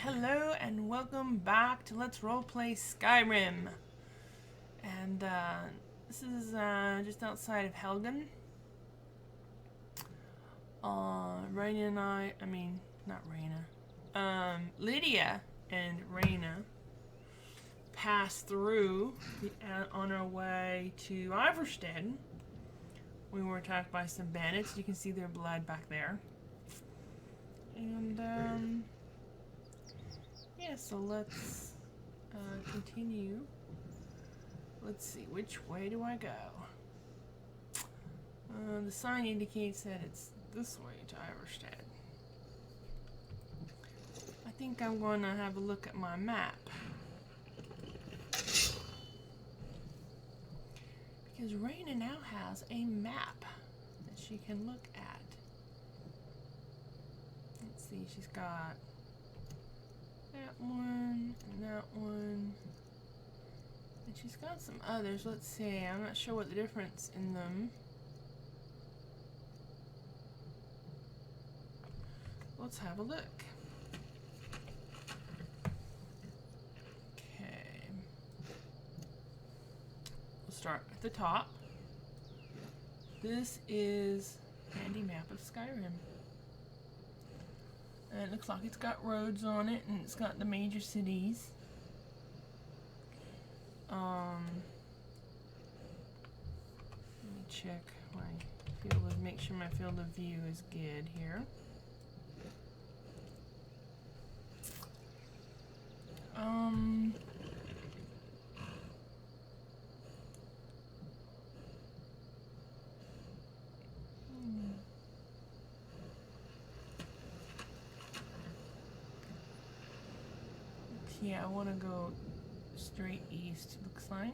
Hello and welcome back to Let's Roleplay Skyrim. And this is just outside of Helgen. Rayna and not Rayna. Lydia and Rayna passed through on our way to Iverstead. We were attacked by some bandits. You can see their blood back there. And yeah, so let's continue. Let's see, which way do I go? The sign indicates that it's this way to Iverstead. I think I'm going to have a look at my map. Because Rayna now has a map that she can look at. Let's see, she's got that one and that one. And she's got some others. Let's see. I'm not sure what the difference in them. Let's have a look. Okay. We'll start at the top. This is a handy map of Skyrim. And it looks like it's got roads on it, and it's got the major cities. Let me check my field of, make sure my field of view is good here. Yeah, I want to go straight east, looks like.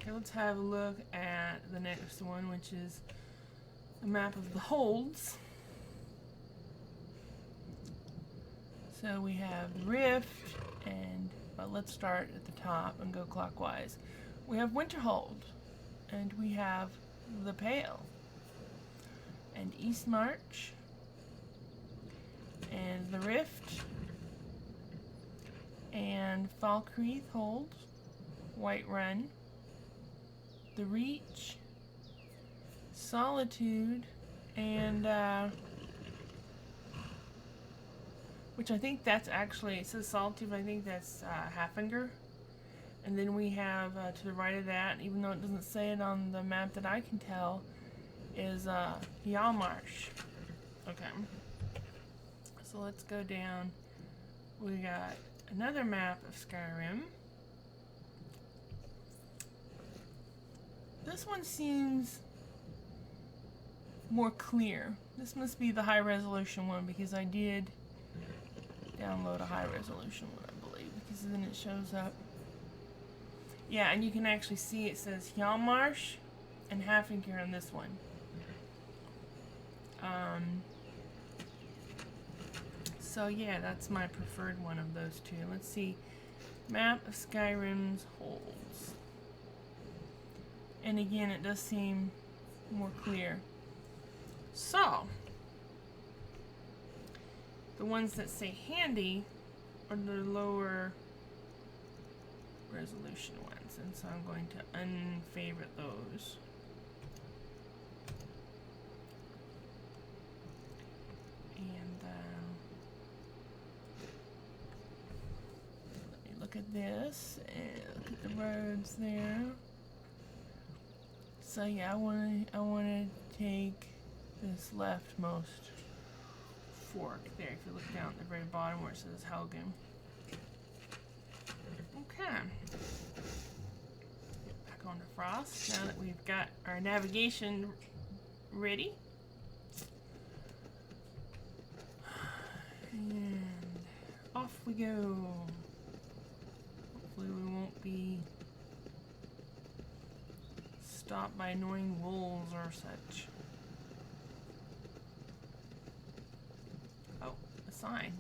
Okay, let's have a look at the next one, which is the map of the holds. So we have the Rift, and well, let's start at the top and go clockwise. We have Winterhold, and we have the Pale, and East March, and the Rift, and Falkreath Hold, Whiterun, the Reach, Solitude, and which I think that's actually, it says Solitude, but I think that's Haffinger. And then we have to the right of that, even though it doesn't say it on the map that I can tell, is Hjalmarsh. Okay. So let's go down. We got another map of Skyrim. This one seems more clear. This must be the high resolution one, because I did download a high resolution one, I believe, because then it shows up. Yeah, and you can actually see it says Hjalmarsh and Haffinger on this one. So yeah, that's my preferred one of those two. Let's see. Map of Skyrim's holds. And again, it does seem more clear. So, the ones that say handy are the lower resolution ones. And so I'm going to unfavorite those. Look at this and look at the roads there. So yeah, I want to take this leftmost fork there. If you look down at the very bottom where it says Helgen. Okay. Get back on to Frost now that we've got our navigation ready. And off we go. Hopefully we won't be stopped by annoying wolves or such. Oh, a sign.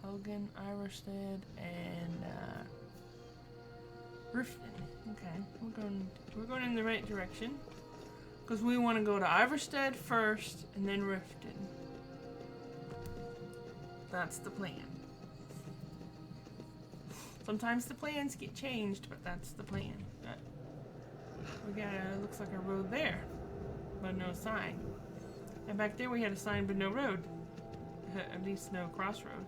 Helgen, Iverstead, and Riften. Okay, we're going in the right direction. Because we want to go to Iverstead first and then Riften. That's the plan. Sometimes the plans get changed, but that's the plan. We got looks like a road there, but no sign. And back there we had a sign, but no road. At least no crossroad.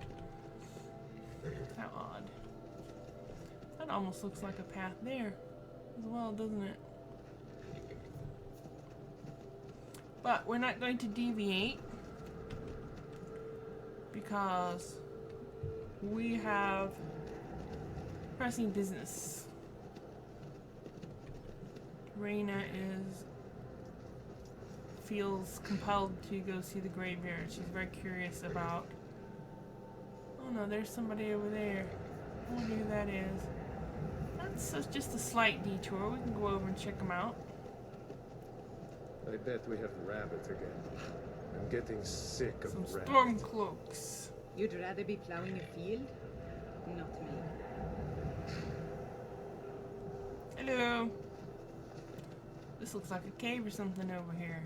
How odd. That almost looks like a path there as well, doesn't it? But we're not going to deviate because we have pressing business. Rayna feels compelled to go see the graveyard. She's very curious about. Oh no, there's somebody over there. I wonder who that is. That's just a slight detour. We can go over and check them out. I bet we have rabbits again. I'm getting sick of Some rabbits. storm cloaks. You'd rather be plowing a field? Not me. Hello. This looks like a cave or something over here.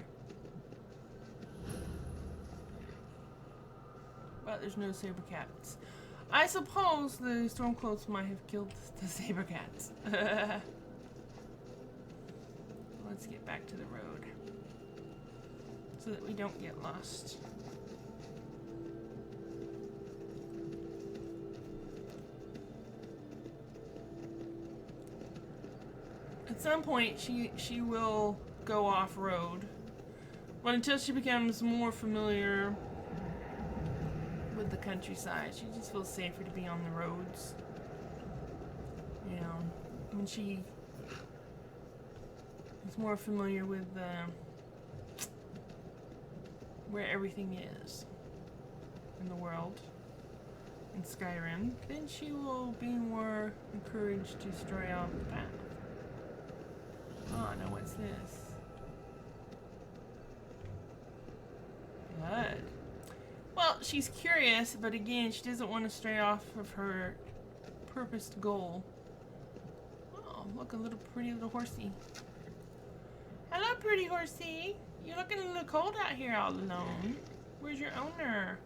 But there's no saber cats. I suppose the stormcloaks might have killed the saber cats. Let's get back to the road so that we don't get lost. At some point, she will go off-road, but until she becomes more familiar with the countryside, she just feels safer to be on the roads. You know, when she is more familiar with where everything is in the world in Skyrim, then she will be more encouraged to stray off the path. Oh, now what's this? Blood. Well, she's curious, but again, she doesn't want to stray off of her purposed goal. Oh, look, a pretty little horsey. Hello, pretty horsey. You're looking a little cold out here all alone. Where's your owner?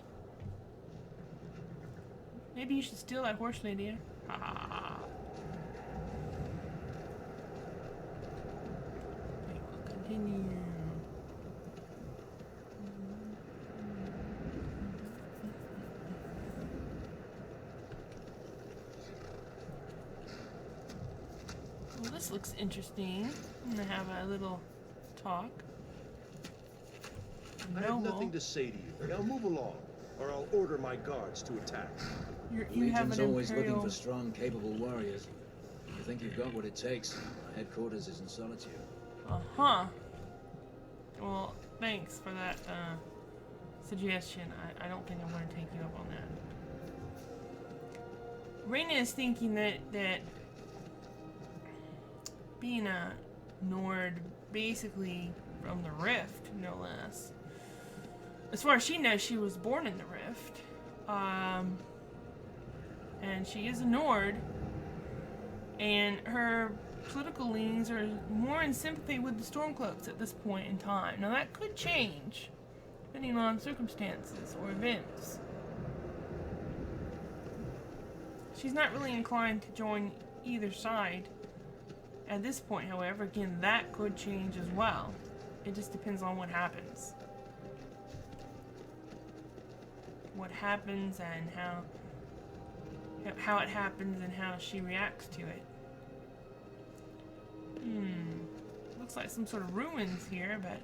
Maybe you should steal that horse, lady. Ha ha ha. Continue. Well, this looks interesting. I'm gonna have a little talk. I have nothing to say to you. Now move along, or I'll order my guards to attack. You have Legion's an always looking imperial... for strong, capable warriors. You think you've got what it takes? Our headquarters is in Solitude. Uh-huh. Well, thanks for that suggestion. I don't think I'm going to take you up on that. Rayna is thinking that being a Nord, basically from the Rift, no less. As far as she knows, she was born in the Rift. And she is a Nord. And her political leanings are more in sympathy with the Stormcloaks at this point in time. Now that could change, depending on circumstances or events. She's not really inclined to join either side at this point, however. Again, that could change as well. It just depends on what happens. What happens and how it happens and how she reacts to it. Looks like some sort of ruins here, but...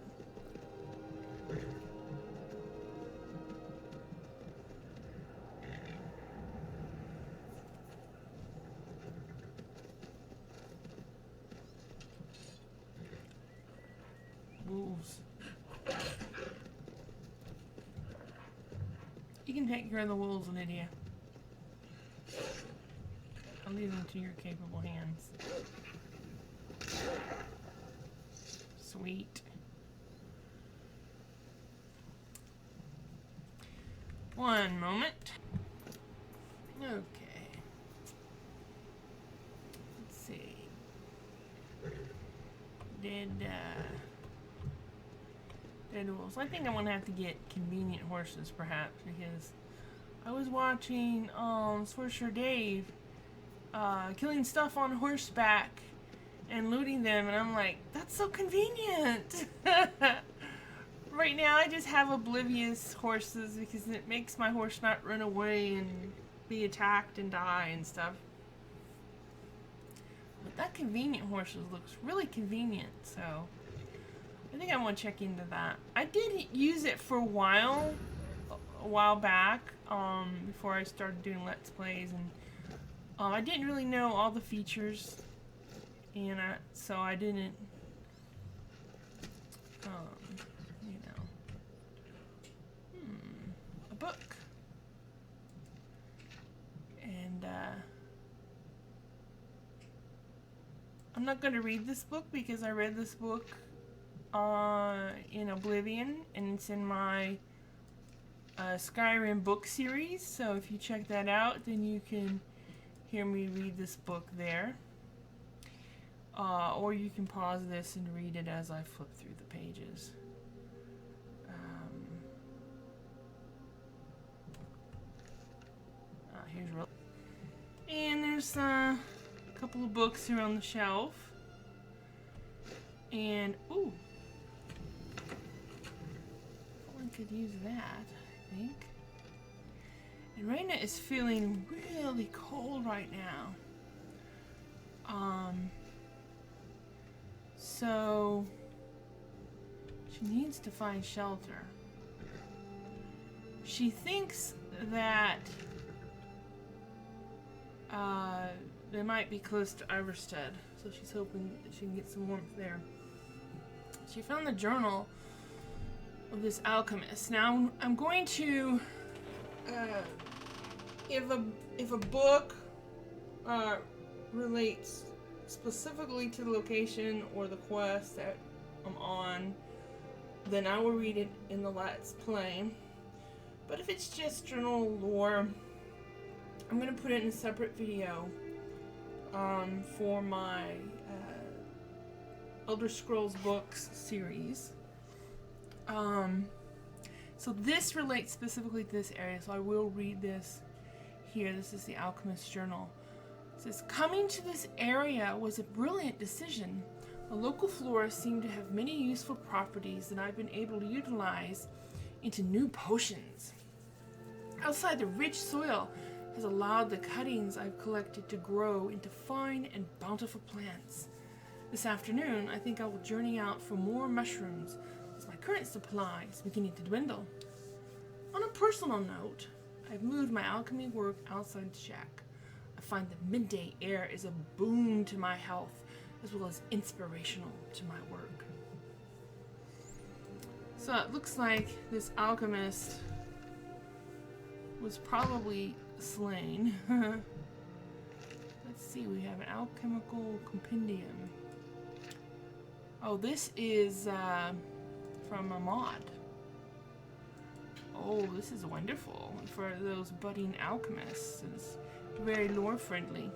wolves. You can take care of the wolves, Lydia. I'll leave them to your capable hands. Sweet. One moment. Okay. Let's see. Dead wolves. I think I'm gonna have to get convenient horses, perhaps, because I was watching Sorcerer Dave killing stuff on horseback and looting them, and I'm like, that's so convenient. Right now I just have oblivious horses because it makes my horse not run away and be attacked and die and stuff. But that convenient horse looks really convenient, so I think I want to check into that. I did use it for a while back, before I started doing Let's Plays, and I didn't really know all the features, and so I didn't, you know. A book. And, I'm not going to read this book because I read this book in Oblivion, and it's in my Skyrim book series, so if you check that out, then you can hear me read this book there. Or you can pause this and read it as I flip through the pages. Here's real. And there's a couple of books here on the shelf. And, ooh. Someone could use that, I think. And Rayna is feeling really cold right now. So she needs to find shelter. She thinks that they might be close to Iverstead, so she's hoping that she can get some warmth there. She found the journal of this alchemist. Now I'm going to, if a book relates specifically to the location or the quest that I'm on, then I will read it in the Let's Play. But if it's just general lore, I'm going to put it in a separate video for my Elder Scrolls books series. So this relates specifically to this area, so I will read this here. This is the Alchemist journal. It says, coming to this area was a brilliant decision. The local flora seem to have many useful properties that I've been able to utilize into new potions. Outside, the rich soil has allowed the cuttings I've collected to grow into fine and bountiful plants. This afternoon, I think I will journey out for more mushrooms, as my current supply is beginning to dwindle. On a personal note, I've moved my alchemy work outside the shack. I find the midday air is a boon to my health, as well as inspirational to my work. So it looks like this alchemist was probably slain. Let's see, we have an alchemical compendium. Oh, this is from a mod. Oh, this is wonderful for those budding alchemists. It's very lore friendly.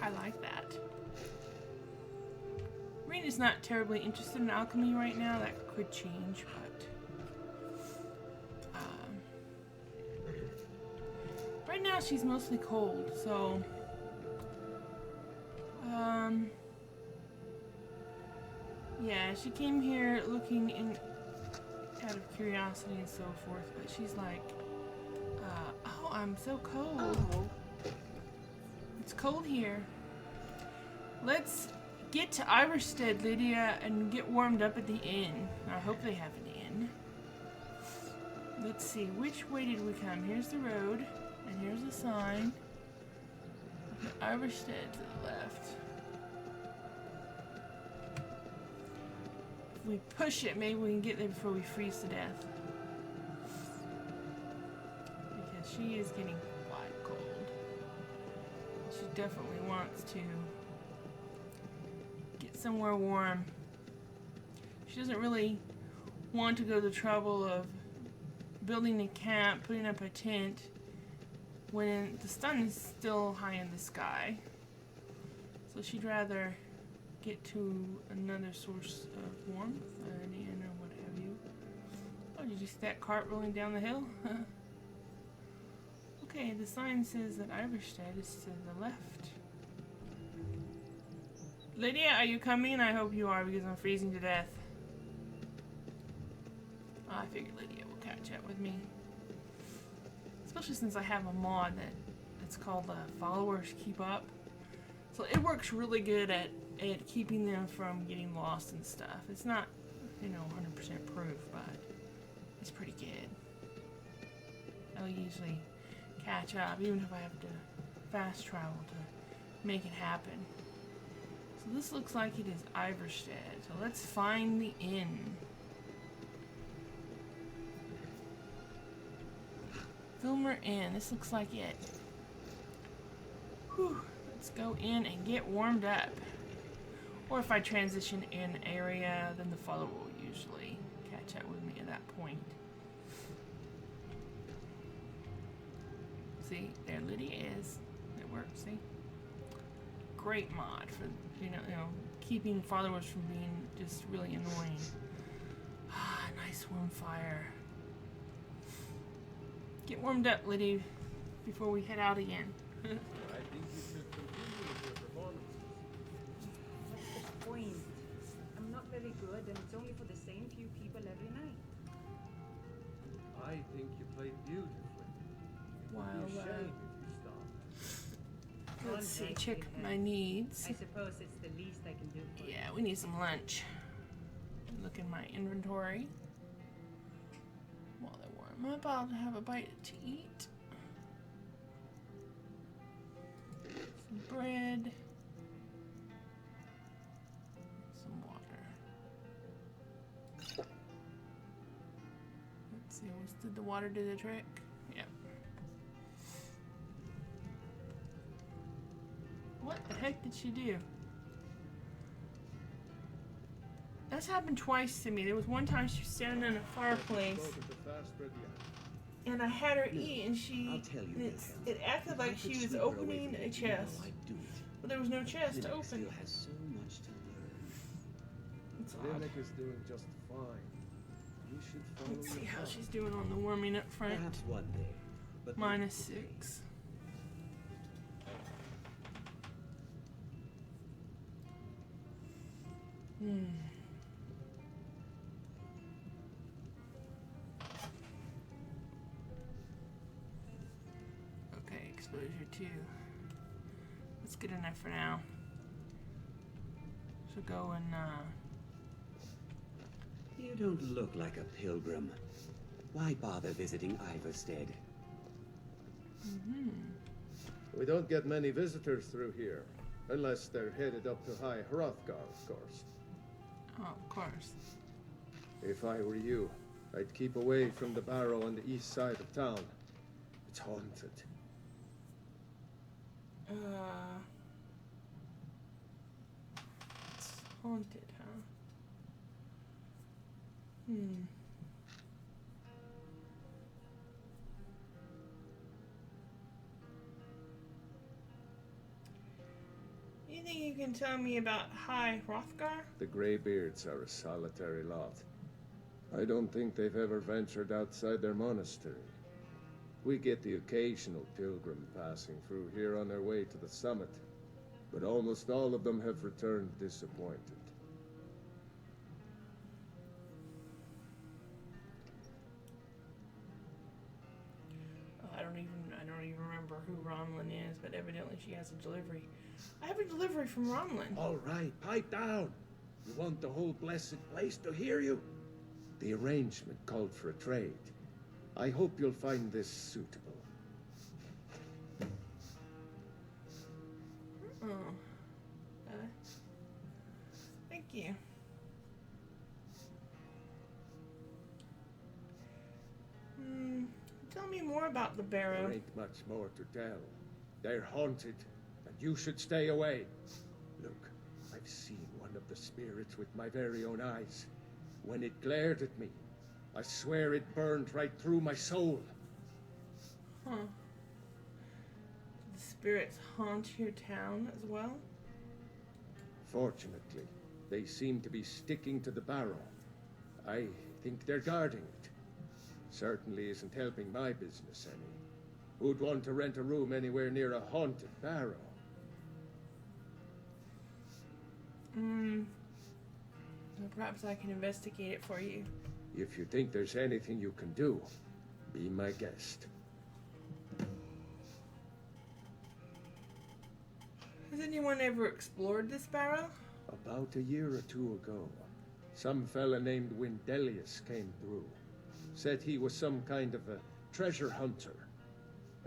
I like that. Rayna's not terribly interested in alchemy right now. That could change, but right now she's mostly cold, so yeah, she came here looking in out of curiosity and so forth, but she's like, oh, I'm so cold. It's cold here. Let's get to Iverstead, Lydia, and get warmed up at the inn. I hope they have an inn. Let's see, which way did we come? Here's the road, and here's a sign. Iverstead to the left. If we push it, maybe we can get there before we freeze to death. Because she is getting quite cold. She definitely wants to get somewhere warm. She doesn't really want to go to the trouble of building a camp, putting up a tent, when the sun is still high in the sky. So she'd rather get to another source of warmth, an inn or what have you. Oh, did you see that cart rolling down the hill? Okay, the sign says that Iverstead is to the left. Lydia, are you coming? I hope you are because I'm freezing to death. I figured Lydia will catch up with me. Especially since I have a mod that's called Followers Keep Up. So it works really good at keeping them from getting lost and stuff. It's not, 100% proof, but it's pretty good. I'll usually catch up, even if I have to fast travel to make it happen. So this looks like it is Iverstead. So let's find the inn. Filmer Inn. This looks like it. Whew. Let's go in and get warmed up. Or if I transition in area, then the follower will usually catch up with me at that point. See, there Lydia is. It works, see? Great mod for, keeping followers from being just really annoying. Ah, nice warm fire. Get warmed up, Lydia, before we head out again. I think you should continue with your performances. What's the point? I'm not very good, and it's only for the same few people every night. I think you played beautifully. While, It'd be a shame if you stopped. let's see, check my needs. I suppose it's the least I can do for you. Yeah, we need some lunch. Look in my inventory. While they're warm up, I'll have a bite to eat. Some bread. Some water. Let's see, did the water do the trick? Yep. What the heck did she do? That's happened twice to me. There was one time she was standing in a fireplace, and I had her eat, and it acted like she was opening a chest, but there was no chest to open. Has so much to learn. It's odd. Linek is doing just fine. You should follow Let's see your how heart. she's doing on the warming up front. Perhaps one day. But -6. Okay, exposure 2. That's good enough for now. So go and You don't look like a pilgrim. Why bother visiting Iverstead? We don't get many visitors through here, unless they're headed up to High Hrothgar, of course. oh, of course. If I were you, I'd keep away from the barrow on the east side of town. It's haunted. It's haunted, huh? You think you can tell me about High Hrothgar? The Greybeards are a solitary lot. I don't think they've ever ventured outside their monastery. We get the occasional pilgrim passing through here on their way to the summit, but almost all of them have returned disappointed. Oh, I don't even remember who Romlin is, but evidently she has a delivery. I have a delivery from Romlin. All right, pipe down. You want the whole blessed place to hear you? The arrangement called for a trade. I hope you'll find this suitable. Oh. Thank you. Tell me more about the barrow. There ain't much more to tell. They're haunted, and you should stay away. Look, I've seen one of the spirits with my very own eyes. When it glared at me, I swear it burned right through my soul. Huh. Do the spirits haunt your town as well? Fortunately, they seem to be sticking to the barrow. I think they're guarding it. Certainly isn't helping my business any. Who'd want to rent a room anywhere near a haunted barrow? Well, perhaps I can investigate it for you. If you think there's anything you can do, be my guest. Has anyone ever explored this barrow? About a year or two ago, some fella named Windelius came through. Said he was some kind of a treasure hunter.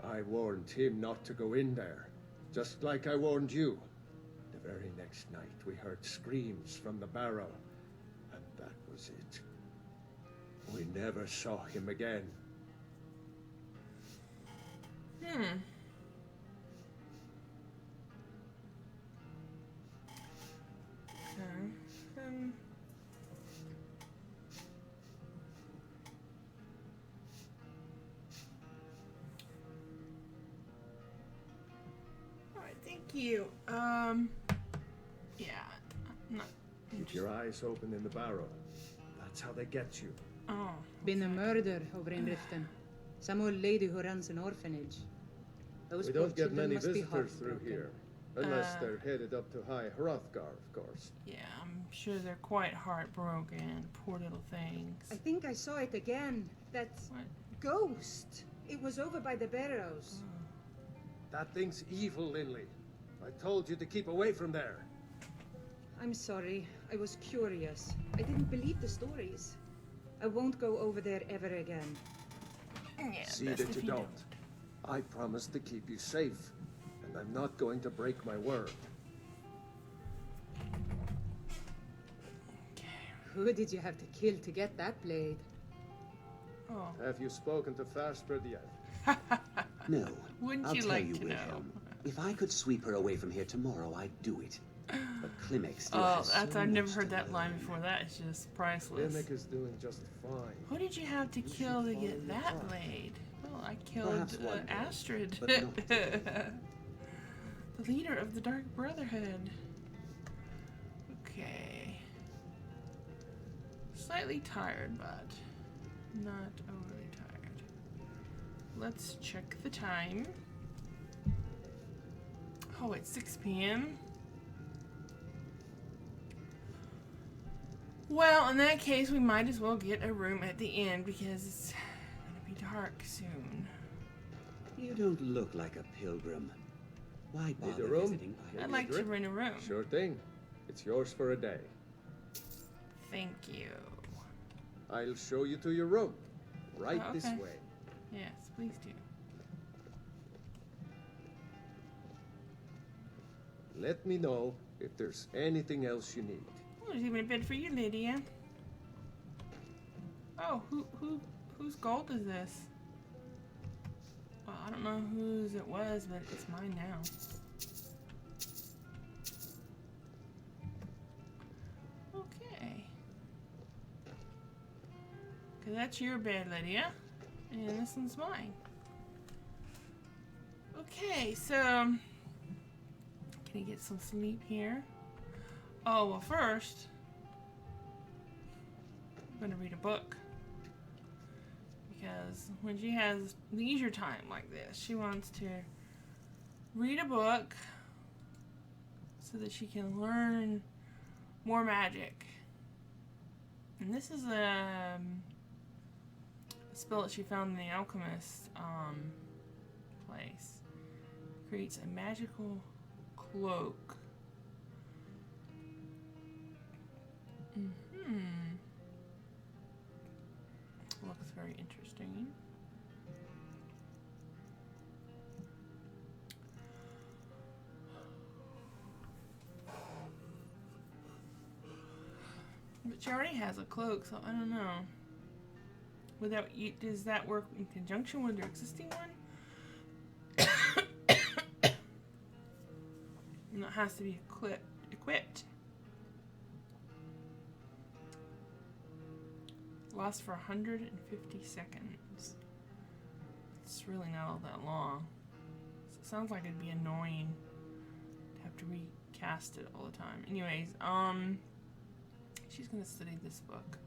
I warned him not to go in there, just like I warned you. The very next night, we heard screams from the barrow, and that was it. We never saw him again. Okay. Alright, thank you. Yeah, I'm not Keep your eyes open in the barrow. That's how they get you. Oh. Been a murder over in Riften. Some old lady who runs an orphanage. Those We poor don't get children many must be visitors through heartbroken. here. Unless they're headed up to High Hrothgar, of course. Yeah, I'm sure they're quite heartbroken. Poor little things. I think I saw it again. That What? ghost. It was over by the barrows. That thing's evil, Linley. I told you to keep away from there. I'm sorry. I was curious. I didn't believe the stories. I won't go over there ever again. Yeah, See best that if you don't. I promised to keep you safe, and I'm not going to break my word. Who did you have to kill to get that blade? Oh. Have you spoken to Farsford yet? No. Wouldn't I'll you tell like you, to know? Wilhelm. If I could sweep her away from here tomorrow, I'd do it. But Klimek still Oh, has that's so I've never much heard to that line learn. before. That is just priceless. Klimek is doing just fine. Who did you have to kill to get that blade? Well, I killed Perhaps one day, Astrid, but not today. the leader of the Dark Brotherhood. Okay. Slightly tired, but not overly tired. Let's check the time. Oh, it's 6 p.m. Well, in that case, we might as well get a room at the inn because it's gonna be dark soon. You don't look like a pilgrim. Why Need a bother room? visiting? by I'd like to rent a room. Sure thing. It's yours for a day. Thank you. I'll show you to your room. Right Oh, this okay. way. Yes, please do. Let me know if there's anything else you need. Oh, there's even a bed for you, Lydia. Oh, whose gold is this? Well, I don't know whose it was, but it's mine now. Okay. Okay, that's your bed, Lydia. And this one's mine. Okay, so can I get some sleep here? Oh, well, first I'm gonna read a book. Because when she has leisure time like this, she wants to read a book so that she can learn more magic. And this is a spell that she found in the Alchemist place. Creates a magical cloak. Looks very interesting. But she already has a cloak, so I don't know. Does that work in conjunction with her existing one? And it has to be equipped. Lasts for 150 seconds. It's really not all that long. So it sounds like it'd be annoying to have to recast it all the time. Anyways, she's gonna study this book.